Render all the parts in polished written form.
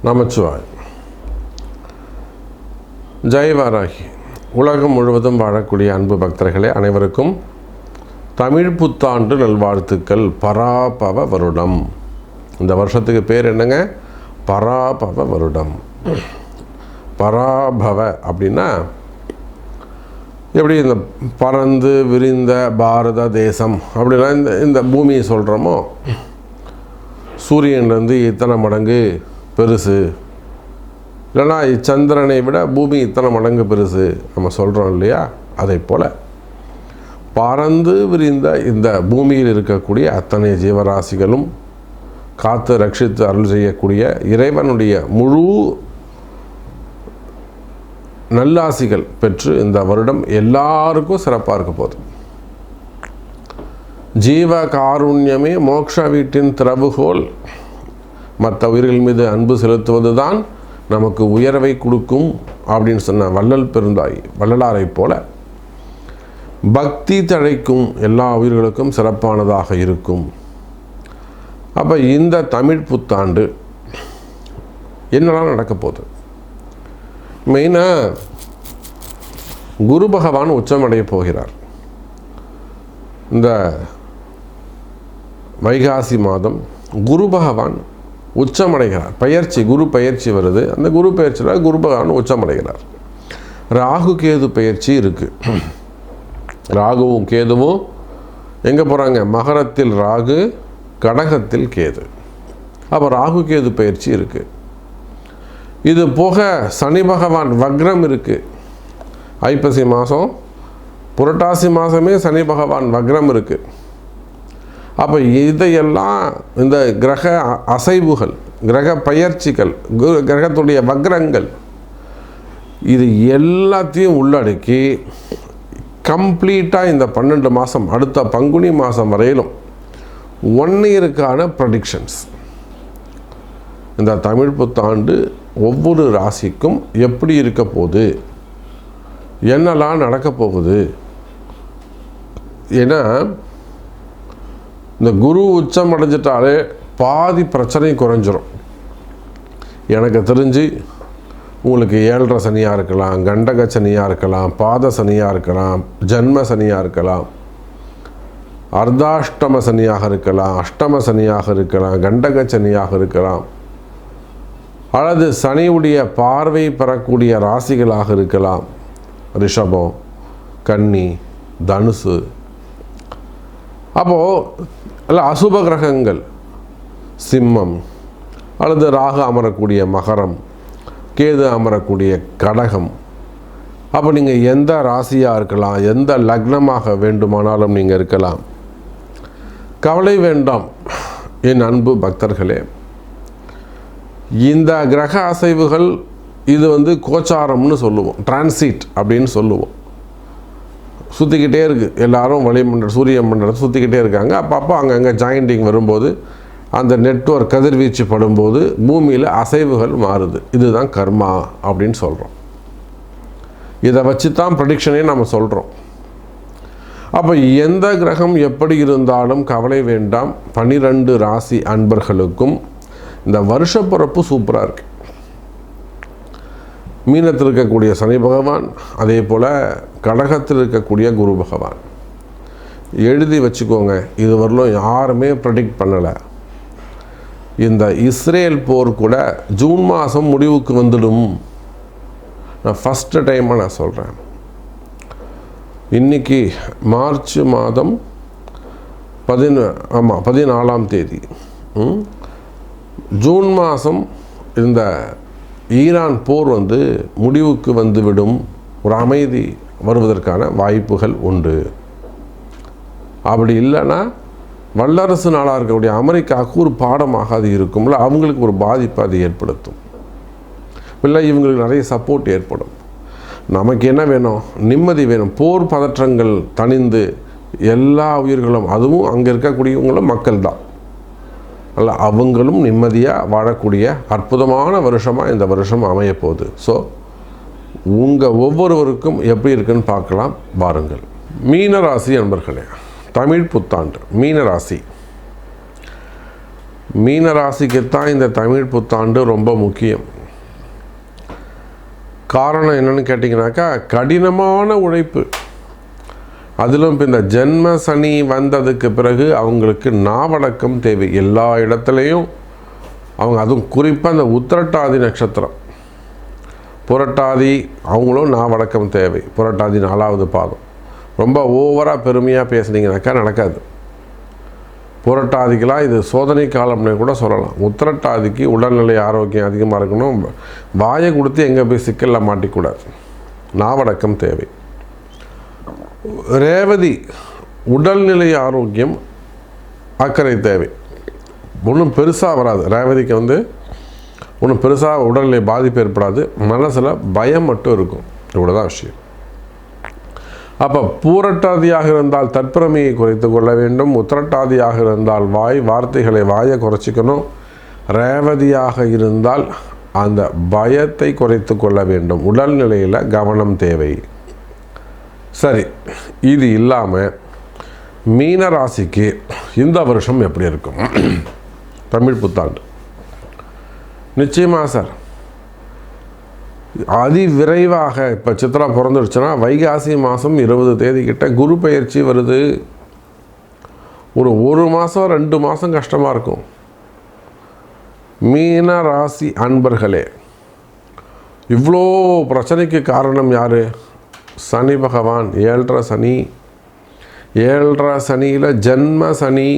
நமச்சிவாய். ஜெய் வாராகி. உலகம் முழுவதும் வாழக்கூடிய அன்பு பக்தர்களே அனைவருக்கும் தமிழ் புத்தாண்டு நல்வாழ்த்துக்கள். பராபவ வருடம். இந்த வருஷத்துக்கு பேர் என்னங்க? பராபவ வருடம். பராபவ அப்படின்னா எப்படி இந்த பறந்து விரிந்த பாரத தேசம் அப்படின்னா இந்த பூமியை சொல்கிறோமோ, சூரியன்லேருந்து இத்தனை மடங்கு பெருசு, இல்லைனா சந்திரனை விட பூமி இத்தனை மடங்கு பெருசு நம்ம சொல்கிறோம் இல்லையா? அதை போல் பறந்து விரிந்த இந்த பூமியில் இருக்கக்கூடிய அத்தனை ஜீவராசிகளும் காத்து ரட்சித்து அருள் செய்யக்கூடிய இறைவனுடைய முழு நல்லாசிகள் பெற்று இந்த வருடம் எல்லாருக்கும் சிறப்பாக இருக்க போகுது. ஜீவ காருண்யமே மோட்ச வீட்டின் திறவுகோல். மற்ற உயிர்கள் மீது அன்பு செலுத்துவது தான் நமக்கு உயர்வை கொடுக்கும் அப்படின்னு சொன்ன வள்ளலாரை போல பக்தி தழைக்கும் எல்லா உயிர்களுக்கும் சிறப்பானதாக இருக்கும். அப்போ இந்த தமிழ் புத்தாண்டு என்னெல்லாம் நடக்க போகுது? மெயினாக குரு பகவான் உச்சமடைய போகிறார். இந்த வைகாசி மாதம் குரு பகவான் உச்சமடைகிறார். குரு பயிற்சி வருது. அந்த குரு பயிற்சியில் குரு பகவான் உச்சமடைகிறார். ராகு கேது பயிற்சி இருக்குது. ராகுவும் கேதுவும் எங்கே போகிறாங்க? மகரத்தில் ராகு, கடகத்தில் கேது. அப்போ ராகு கேது பயிற்சி இருக்குது. இது போக சனி பகவான் வக்ரம் இருக்குது. ஐப்பசி மாதம், புரட்டாசி மாதமே சனி பகவான் வக்ரம் இருக்குது. அப்போ இதையெல்லாம் இந்த கிரக அசைவுகள், கிரக பயிற்சிகள், கிரகத்துடைய வக்ரங்கள், இது எல்லாத்தையும் உள்ளடக்கி கம்ப்ளீட்டாக இந்த 12 மாதம், அடுத்த பங்குனி மாதம் வரையிலும் 1 இயருக்கான ப்ரெடிக்ஷன்ஸ். இந்த தமிழ் புத்தாண்டு ஒவ்வொரு ராசிக்கும் எப்படி இருக்க போகுது, என்னெல்லாம் நடக்க போகுது. ஏன்னா இந்த குரு உச்சம் அடைஞ்சிட்டாலே பாதி பிரச்சனை குறைஞ்சிரும். எனக்கு தெரிஞ்சு உங்களுக்கு 7.5 சனியாக இருக்கலாம், கண்டக சனியாக இருக்கலாம், பாத சனியாக இருக்கலாம், ஜன்ம சனியாக இருக்கலாம், அர்த்தாஷ்டம சனியாக இருக்கலாம், அஷ்டம சனியாக இருக்கலாம், கண்டக சனியாக இருக்கலாம், அல்லது சனியுடைய பார்வை பெறக்கூடிய ராசிகளாக இருக்கலாம். ரிஷபம், கன்னி, தனுசு. அப்போது அல்ல அசுப கிரகங்கள் சிம்மம், அல்லது ராகு அமரக்கூடிய மகரம், கேது அமரக்கூடிய கடகம். அப்போ நீங்கள் எந்த ராசியாக இருக்கலாம், எந்த லக்னமாக வேண்டுமானாலும் நீங்கள் இருக்கலாம். கவலை வேண்டாம் என் அன்பு பக்தர்களே. இந்த கிரக அசைவுகள் இது கோச்சாரம்னு சொல்லுவோம், டிரான்சிட் அப்படின்னு சொல்லுவோம். சுற்றிக்கிட்டே இருக்குது. எல்லாரும் வளிமண்டலம், சூரிய மண்டலத்தை சுற்றிக்கிட்டே இருக்காங்க. அப்பப்போ அங்கங்கே ஜாயிண்டிங் வரும்போது, அந்த நெட்வொர்க் கதிர்வீச்சு படும்போது பூமியில் அசைவுகள் மாறுது. இதுதான் கர்மா அப்படின்னு சொல்கிறோம். இதை வச்சு தான் ப்ரெடிக்ஷனே நம்ம சொல்கிறோம். அப்போ எந்த கிரகம் எப்படி இருந்தாலும் கவலை வேண்டாம். 12 ராசி அன்பர்களுக்கும் இந்த வருஷ பிறப்பு சூப்பராக இருக்குது. மீனத்தில் இருக்கக்கூடிய சனி பகவான், அதே போல் கடகத்தில் இருக்கக்கூடிய குரு பகவான். எழுதி வச்சுக்கோங்க, இது வரலும் யாருமே ப்ரெடிக்ட் பண்ணலை. இந்த இஸ்ரேல் போர் கூட ஜூன் மாதம் முடிவுக்கு வந்துடும். நான் ஃபஸ்ட்டு டைமாக நான் சொல்கிறேன். இன்றைக்கி மார்ச் மாதம் 14ஆம் தேதி. ஜூன் மாதம் இந்த ஈரான் போர் முடிவுக்கு வந்துவிடும். ஒரு அமைதி வருவதற்கான வாய்ப்புகள் உண்டு. அப்படி இல்லைன்னா வல்லரசு நாடாக இருக்கக்கூடிய அமெரிக்காவுக்கு ஒரு பாடமாக அது இருக்கும்ல, அவங்களுக்கு ஒரு பாதிப்பு அது ஏற்படுத்தும். இல்லை இவங்களுக்கு நிறைய சப்போர்ட் ஏற்படும். நமக்கு என்ன வேணும்? நிம்மதி வேணும். போர் பதற்றங்கள் தணிந்து எல்லா உயிர்களும், அதுவும் அங்கே இருக்கக்கூடியவங்களும் மக்கள் தான், அல்ல அவங்களும் நிம்மதியாக வாழக்கூடிய அற்புதமான வருஷமாக இந்த வருஷம் அமையப்போகுது. ஸோ உங்கள் ஒவ்வொருவருக்கும் எப்படி இருக்குன்னு பார்க்கலாம் வாருங்கள். மீனராசி அன்பர்களே, தமிழ் புத்தாண்டு மீனராசி. மீன ராசிக்குத்தான் இந்த தமிழ் புத்தாண்டு ரொம்ப முக்கியம். காரணம் என்னன்னு கேட்டிங்கனாக்கா, கடினமான உழைப்பு. அதிலும் இப்போ இந்த ஜென்ம சனி வந்ததுக்கு பிறகு அவங்களுக்கு நாவடக்கம் தேவை எல்லா இடத்துலையும். அவங்க அதுவும் குறிப்பாக அந்த உத்திரட்டாதி நட்சத்திரம், புரட்டாதி, அவங்களும் நாவடக்கம் தேவை. புரட்டாதி 4வது பாதம். ரொம்ப ஓவராக பெருமையாக பேசுனீங்கனாக்கா நடக்காது. புரட்டாதிக்கெலாம் இது சோதனை காலம்னு கூட சொல்லலாம். உத்திரட்டாதிக்கு உடல்நிலை ஆரோக்கியம் அதிகமாக இருக்கணும். வாயை கொடுத்து எங்கே போய் சிக்கலில் மாட்டிக்கூடாது. நாவடக்கம் தேவை. ரேவதி உடல்நிலை ஆரோக்கியம் அக்கறை தேவை. ஒன்றும் பெருசாக வராது. ரேவதிக்கு ஒன்றும் பெருசாக உடல்நிலை பாதிப்பு ஏற்படாது. மனசில் பயம் மட்டும் இருக்கும். இவ்வளோதான் விஷயம். அப்போ பூரட்டாதியாக இருந்தால் தற்பெருமையை குறைத்து கொள்ள வேண்டும். உத்திரட்டாதியாக இருந்தால் வார்த்தையை குறைச்சிக்கணும். ரேவதியாக இருந்தால் அந்த பயத்தை குறைத்து கொள்ள வேண்டும். உடல்நிலையில் கவனம் தேவை. சரி, இது இல்லாமல் மீன ராசிக்கு இந்த வருஷம் எப்படி இருக்கும்? தமிழ் புத்தாண்டு நிச்சயமாக சார் விரைவாக இப்போ சித்ரா பிறந்துடுச்சுன்னா வைகாசி மாதம் 20 தேதி கிட்ட குரு பெயர்ச்சி வருது. ஒரு மாதம் 2 மாதம் கஷ்டமாக இருக்கும். மீன ராசி அன்பர்களே, இவ்வளோ பிரச்சனைக்கு காரணம் யார்? சனி பகவான். 7.5 சனி. 7.5 சனியில் ஜென்ம சனி.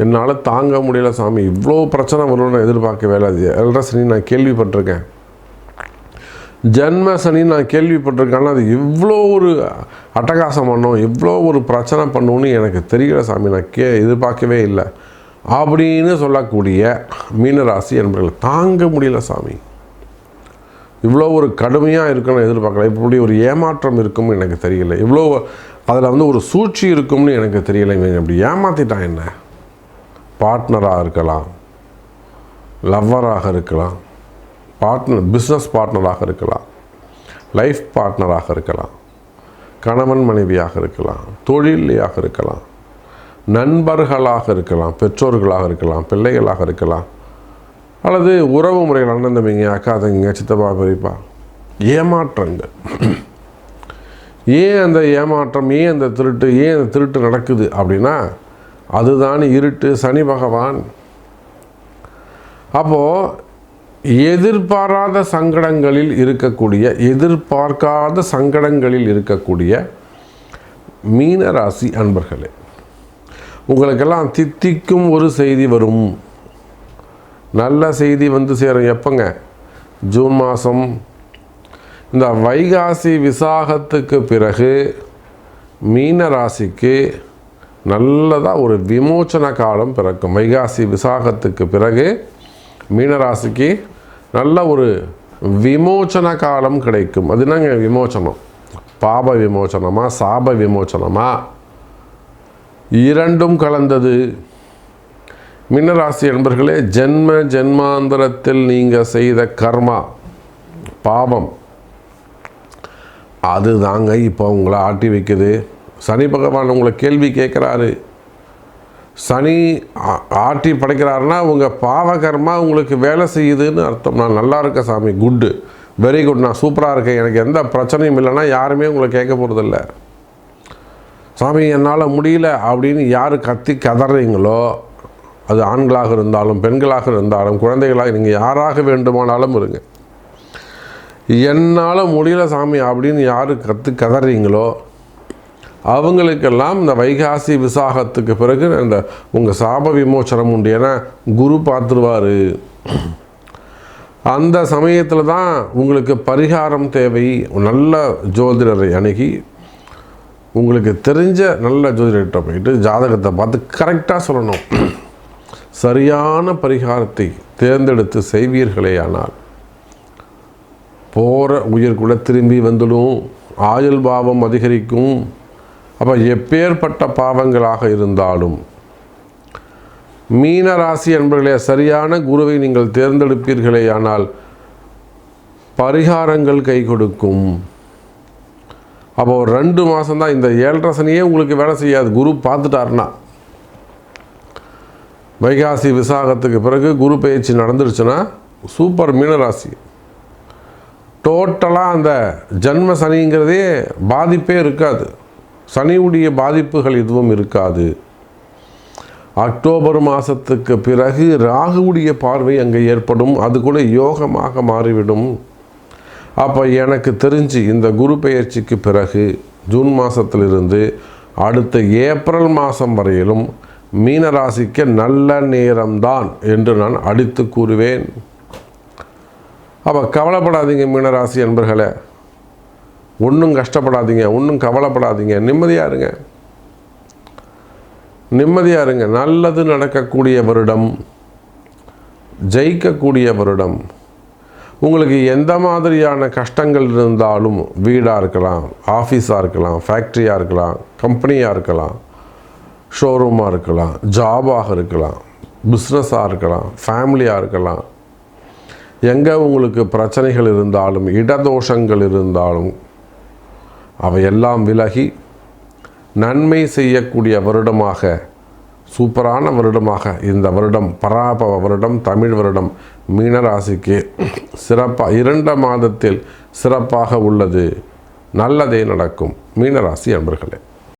என்னால் தாங்க முடியல சாமி, இவ்வளோ பிரச்சனை வரும்னு எதிர்பார்க்கவே இல்லை. 7.5 சனி நான் கேள்விப்பட்டிருக்கேன். ஜென்ம சனி நான் கேள்விப்பட்டிருக்கேன். அது இவ்வளோ ஒரு அட்டகாசம் பண்ணும், இவ்வளோ ஒரு பிரச்சனை பண்ணுன்னு எனக்கு தெரியல சாமி, நான் எதிர்பார்க்கவே இல்லை அப்படின்னு சொல்லக்கூடிய மீனராசி என்பவர்கள் தாங்க முடியல சாமி, இவ்வளோ ஒரு கடுமையாக இருக்குன்னு எதிர்பார்க்கல, இப்படி ஒரு ஏமாற்றம் இருக்கும்னு எனக்கு தெரியல, இவ்வளோ அதில் ஒரு சூழ்ச்சி இருக்கும்னு எனக்கு தெரியல, இவங்க இப்படி ஏமாற்றிட்டான். என்ன பார்ட்னராக இருக்கலாம், லவ்வராக இருக்கலாம், பிஸ்னஸ் பார்ட்னராக இருக்கலாம், லைஃப் பார்ட்னராக இருக்கலாம், கணவன் மனைவியாக இருக்கலாம், தொழிலையாக இருக்கலாம், நண்பர்களாக இருக்கலாம், பெற்றோர்களாக இருக்கலாம், பிள்ளைகளாக இருக்கலாம், அல்லது உறவு முறைகள், அண்ணன் தம்பிங்க, அக்கா தம்பிங்க, சித்தப்பா பெரியப்பா. ஏமாற்றங்கள். ஏன் அந்த ஏமாற்றம், ஏன் அந்த திருட்டு நடக்குது அப்படின்னா அதுதான் இருட்டு, சனி பகவான். அப்போது எதிர்பாராத சங்கடங்களில் எதிர்பார்க்காத சங்கடங்களில் இருக்கக்கூடிய மீனராசி அன்பர்களே, உங்களுக்கெல்லாம் தித்திக்கும் ஒரு செய்தி வரும். நல்ல செய்தி சேரும். எப்போங்க? ஜூன் மாதம் இந்த வைகாசி விசாகத்துக்கு பிறகு மீனராசிக்கு நல்லதாக ஒரு விமோச்சன காலம் பிறக்கும். வைகாசி விசாகத்துக்கு பிறகு மீனராசிக்கு நல்ல ஒரு விமோச்சன காலம் கிடைக்கும். அது என்னங்க விமோச்சனம்? பாப விமோச்சனமா, சாப விமோச்சனமா, இரண்டும் கலந்தது. மீனராசி என்பர்களே, ஜென்மாந்தரத்தில் நீங்கள் செய்த கர்மா, பாவம், அது தாங்க இப்போ உங்களை ஆட்டி வைக்குது. சனி பகவான் உங்களை கேள்வி கேட்குறாரு. சனி ஆட்டி படைக்கிறாருன்னா உங்கள் பாவகர்மா உங்களுக்கு வேலை செய்யுதுன்னு அர்த்தம். நான் நல்லா இருக்கேன் சாமி, குட்டு, வெரி குட், நான் சூப்பராக இருக்கேன், எனக்கு எந்த பிரச்சனையும் இல்லைன்னா யாருமே உங்களை கேட்க போகிறதில்ல. சாமி என்னால் முடியல அப்படின்னு யார் கத்தி கதறீங்களோ, அது ஆண்களாக இருந்தாலும் பெண்களாக இருந்தாலும் குழந்தைகளாக, நீங்கள் யாராக வேண்டுமானாலும் இருங்க, என்னால் முடியல சாமி அப்படின்னு யார் கதறீங்களோ அவங்களுக்கெல்லாம் இந்த வைகாசி விசாகத்துக்கு பிறகு இந்த உங்கள் சாப விமோச்சனம் உண்டு. ஏன்னா குரு பார்த்துருவார். அந்த சமயத்தில் தான் உங்களுக்கு பரிகாரம் தேவை. நல்ல ஜோதிடரை அணுகி, உங்களுக்கு தெரிஞ்ச நல்ல ஜோதிடர்கிட்ட போயிட்டு ஜாதகத்தை பார்த்து கரெக்டாக சொல்லணும். சரியான பரிகாரத்தை தேர்ந்தெடுத்து செய்வீர்களே ஆனால் போகிற உயிர் கூட திரும்பி வந்துடும். ஆயுள் பாவம் அதிகரிக்கும். அப்போ எப்பேற்பட்ட பாவங்களாக இருந்தாலும் மீனராசி என்பவர்களே, சரியான குருவை நீங்கள் தேர்ந்தெடுப்பீர்களே ஆனால் பரிகாரங்கள் கை கொடுக்கும். அப்போ ஒரு 2 மாதம்தான். இந்த 7.5 சனியே உங்களுக்கு வேலை செய்யாது. குரு பார்த்துட்டாருன்னா வைகாசி விசாகத்துக்கு பிறகு குரு பயிற்சி நடந்துருச்சுன்னா சூப்பர் மீனராசி. டோட்டலாக அந்த ஜன்ம சனிங்கிறதே பாதிப்பே இருக்காது. சனியுடைய பாதிப்புகள் எதுவும் இருக்காது. அக்டோபர் மாதத்துக்கு பிறகு ராகுவுடைய பார்வை அங்கே ஏற்படும். அது கூட யோகமாக மாறிவிடும். அப்போ எனக்கு தெரிஞ்சு இந்த குரு பெயர்ச்சிக்கு பிறகு ஜூன் மாதத்திலிருந்து அடுத்த ஏப்ரல் மாதம் வரையிலும் மீனராசிக்கு நல்ல நேரம்தான் என்று நான் அடித்து கூறுவேன். அப்போ கவலைப்படாதீங்க மீனராசி என்பர்களே, ஒன்றும் கஷ்டப்படாதீங்க, ஒன்றும் கவலைப்படாதீங்க, நிம்மதியாக இருங்க, நிம்மதியாக இருங்க. நல்லது நடக்கக்கூடிய வருடம், ஜெயிக்கக்கூடிய வருடம். உங்களுக்கு எந்த மாதிரியான கஷ்டங்கள் இருந்தாலும், வீடாக இருக்கலாம், ஆஃபீஸாக இருக்கலாம், ஃபேக்ட்ரியாக இருக்கலாம், கம்பெனியாக இருக்கலாம், ஷோரூமாக இருக்கலாம், ஜாபாக இருக்கலாம், பிஸ்னஸாக இருக்கலாம், ஃபேமிலியாக இருக்கலாம், எங்கே உங்களுக்கு பிரச்சனைகள் இருந்தாலும், இடதோஷங்கள் இருந்தாலும் அவையெல்லாம் விலகி நன்மை செய்யக்கூடிய வருடமாக, சூப்பரான வருடமாக இந்த வருடம், பராபவ வருடம், தமிழ் வருடம் மீனராசிக்கு சிறப்பாக 2 மாதத்தில் சிறப்பாக உள்ளது. நல்லதே நடக்கும் மீனராசி அன்பர்களே.